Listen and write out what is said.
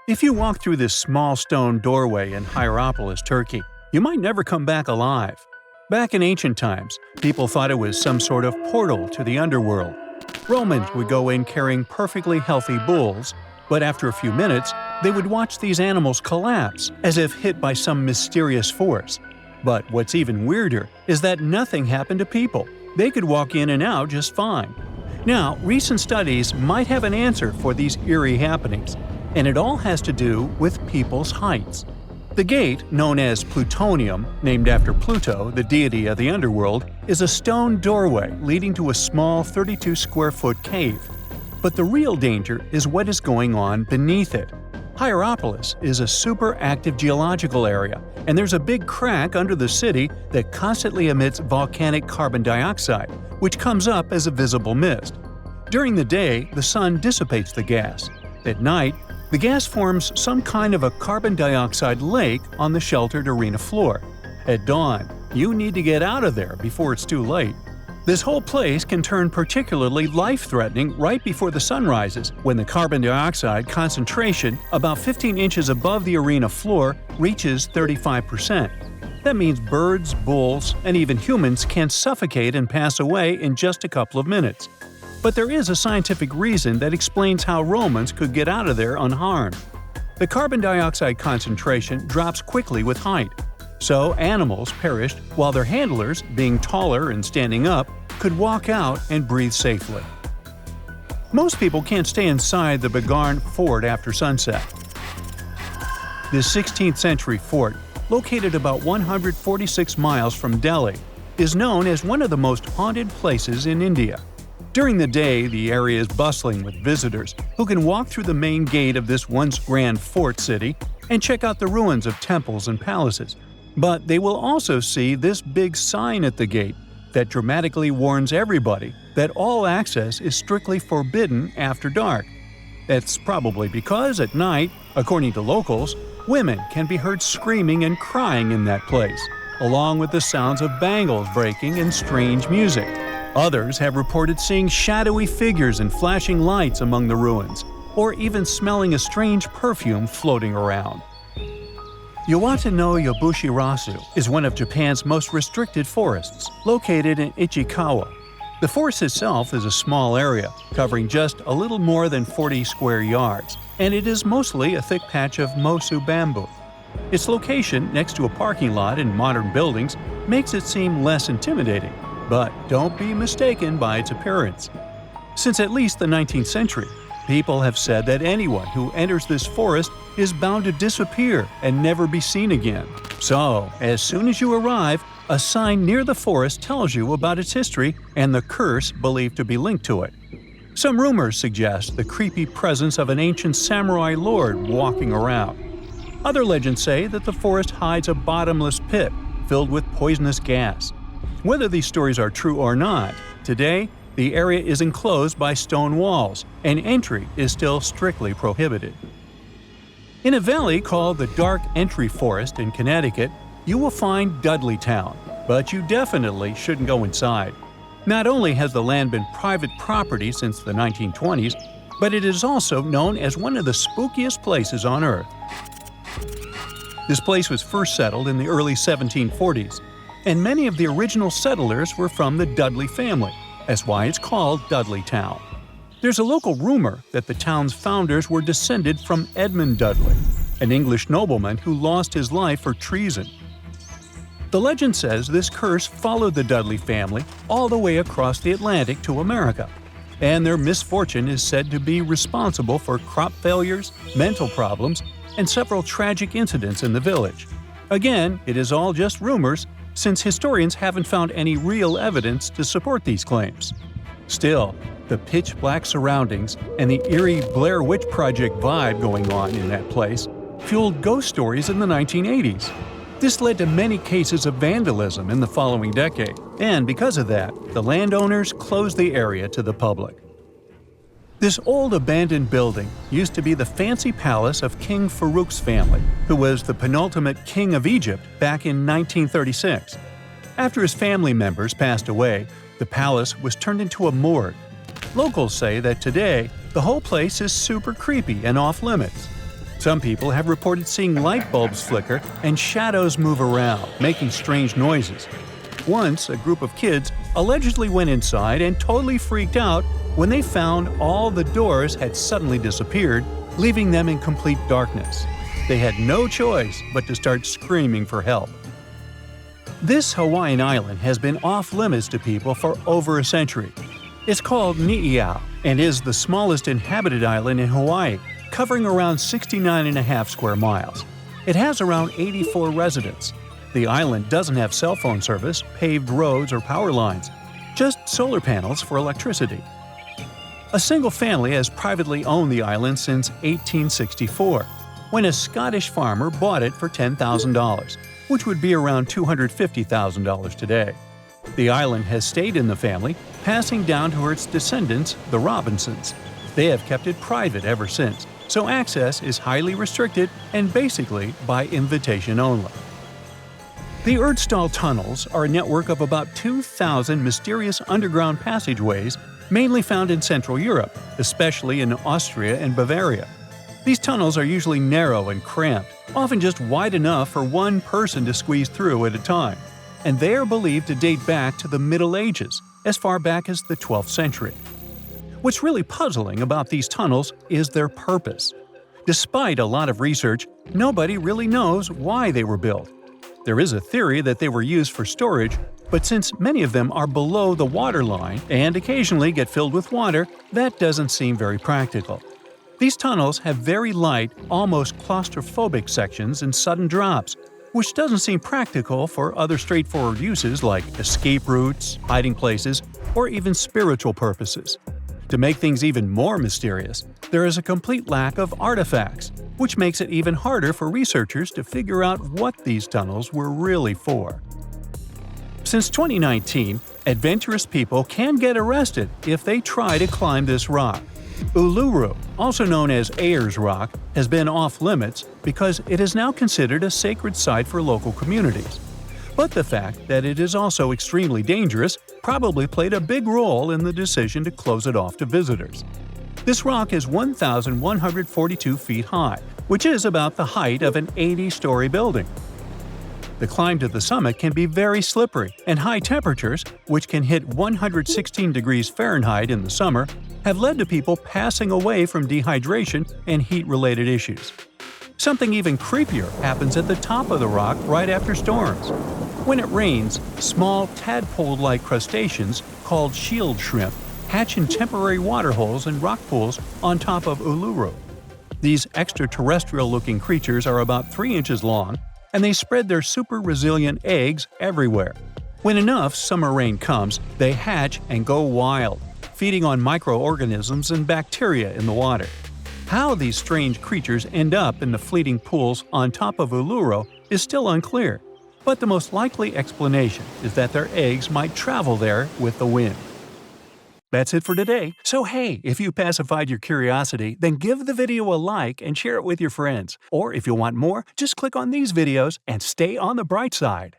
If you walk through this small stone doorway in Hierapolis, Turkey, you might never come back alive. Back in ancient times, people thought it was some sort of portal to the underworld. Romans would go in carrying perfectly healthy bulls, but after a few minutes, they would watch these animals collapse as if hit by some mysterious force. But what's even weirder is that nothing happened to people. They could walk in and out just fine. Now, recent studies might have an answer for these eerie happenings, and it all has to do with people's heights. The gate, known as Plutonium, named after Pluto, the deity of the underworld, is a stone doorway leading to a small 32-square-foot cave. But the real danger is what is going on beneath it. Hierapolis is a super active geological area, and there's a big crack under the city that constantly emits volcanic carbon dioxide, which comes up as a visible mist. During the day, the sun dissipates the gas. At night, the gas forms some kind of a carbon dioxide lake on the sheltered arena floor. At dawn, you need to get out of there before it's too late. This whole place can turn particularly life-threatening right before the sun rises, when the carbon dioxide concentration, about 15 inches above the arena floor, reaches 35%. That means birds, bulls, and even humans can suffocate and pass away in just a couple of minutes. But there is a scientific reason that explains how Romans could get out of there unharmed. The carbon dioxide concentration drops quickly with height, so animals perished while their handlers, being taller and standing up, could walk out and breathe safely. Most people can't stay inside the Bhangarh fort after sunset. This 16th century fort, located about 146 miles from Delhi, is known as one of the most haunted places in India. During the day, the area is bustling with visitors who can walk through the main gate of this once grand fort city and check out the ruins of temples and palaces. But they will also see this big sign at the gate that dramatically warns everybody that all access is strictly forbidden after dark. That's probably because at night, according to locals, women can be heard screaming and crying in that place, along with the sounds of bangles breaking and strange music. Others have reported seeing shadowy figures and flashing lights among the ruins, or even smelling a strange perfume floating around. Yawata-no-Yabushirasu is one of Japan's most restricted forests, located in Ichikawa. The forest itself is a small area, covering just a little more than 40 square yards, and it is mostly a thick patch of mosu bamboo. Its location next to a parking lot and modern buildings makes it seem less intimidating, but don't be mistaken by its appearance. Since at least the 19th century, people have said that anyone who enters this forest is bound to disappear and never be seen again. So, as soon as you arrive, a sign near the forest tells you about its history and the curse believed to be linked to it. Some rumors suggest the creepy presence of an ancient samurai lord walking around. Other legends say that the forest hides a bottomless pit filled with poisonous gas. Whether these stories are true or not, today, the area is enclosed by stone walls, and entry is still strictly prohibited. In a valley called the Dark Entry Forest in Connecticut, you will find Dudleytown, but you definitely shouldn't go inside. Not only has the land been private property since the 1920s, but it is also known as one of the spookiest places on Earth. This place was first settled in the early 1740s, and many of the original settlers were from the Dudley family. That's why it's called Dudleytown. There's a local rumor that the town's founders were descended from Edmund Dudley, an English nobleman who lost his life for treason. The legend says this curse followed the Dudley family all the way across the Atlantic to America, and their misfortune is said to be responsible for crop failures, mental problems, and several tragic incidents in the village. Again, it is all just rumors, since historians haven't found any real evidence to support these claims. Still, the pitch-black surroundings and the eerie Blair Witch Project vibe going on in that place fueled ghost stories in the 1980s. This led to many cases of vandalism in the following decade, and because of that, the landowners closed the area to the public. This old abandoned building used to be the fancy palace of King Farouk's family, who was the penultimate king of Egypt back in 1936. After his family members passed away, the palace was turned into a morgue. Locals say that today, the whole place is super creepy and off-limits. Some people have reported seeing light bulbs flicker and shadows move around, making strange noises. Once, a group of kids allegedly went inside and totally freaked out when they found all the doors had suddenly disappeared, leaving them in complete darkness. They had no choice but to start screaming for help. This Hawaiian island has been off-limits to people for over a century. It's called Niihau and is the smallest inhabited island in Hawaii, covering around 69.5 square miles. It has around 84 residents. The island doesn't have cell phone service, paved roads, or power lines, just solar panels for electricity. A single family has privately owned the island since 1864, when a Scottish farmer bought it for $10,000, which would be around $250,000 today. The island has stayed in the family, passing down to its descendants, the Robinsons. They have kept it private ever since, so access is highly restricted and basically by invitation only. The Erdstall tunnels are a network of about 2,000 mysterious underground passageways mainly found in Central Europe, especially in Austria and Bavaria. These tunnels are usually narrow and cramped, often just wide enough for one person to squeeze through at a time, and they are believed to date back to the Middle Ages, as far back as the 12th century. What's really puzzling about these tunnels is their purpose. Despite a lot of research, nobody really knows why they were built. There is a theory that they were used for storage, but since many of them are below the water line and occasionally get filled with water, that doesn't seem very practical. These tunnels have very light, almost claustrophobic sections and sudden drops, which doesn't seem practical for other straightforward uses like escape routes, hiding places, or even spiritual purposes. To make things even more mysterious, there is a complete lack of artifacts, which makes it even harder for researchers to figure out what these tunnels were really for. Since 2019, adventurous people can get arrested if they try to climb this rock. Uluru, also known as Ayers Rock, has been off-limits because it is now considered a sacred site for local communities. But the fact that it is also extremely dangerous probably played a big role in the decision to close it off to visitors. This rock is 1,142 feet high, which is about the height of an 80-story building. The climb to the summit can be very slippery, and high temperatures, which can hit 116 degrees Fahrenheit in the summer, have led to people passing away from dehydration and heat-related issues. Something even creepier happens at the top of the rock right after storms. When it rains, small tadpole-like crustaceans called shield shrimp hatch in temporary water holes and rock pools on top of Uluru. These extraterrestrial-looking creatures are about 3 inches long, and they spread their super-resilient eggs everywhere. When enough summer rain comes, they hatch and go wild, feeding on microorganisms and bacteria in the water. How these strange creatures end up in the fleeting pools on top of Uluru is still unclear, but the most likely explanation is that their eggs might travel there with the wind. That's it for today. So hey, if you pacified your curiosity, then give the video a like and share it with your friends. Or if you want more, just click on these videos and stay on the bright side.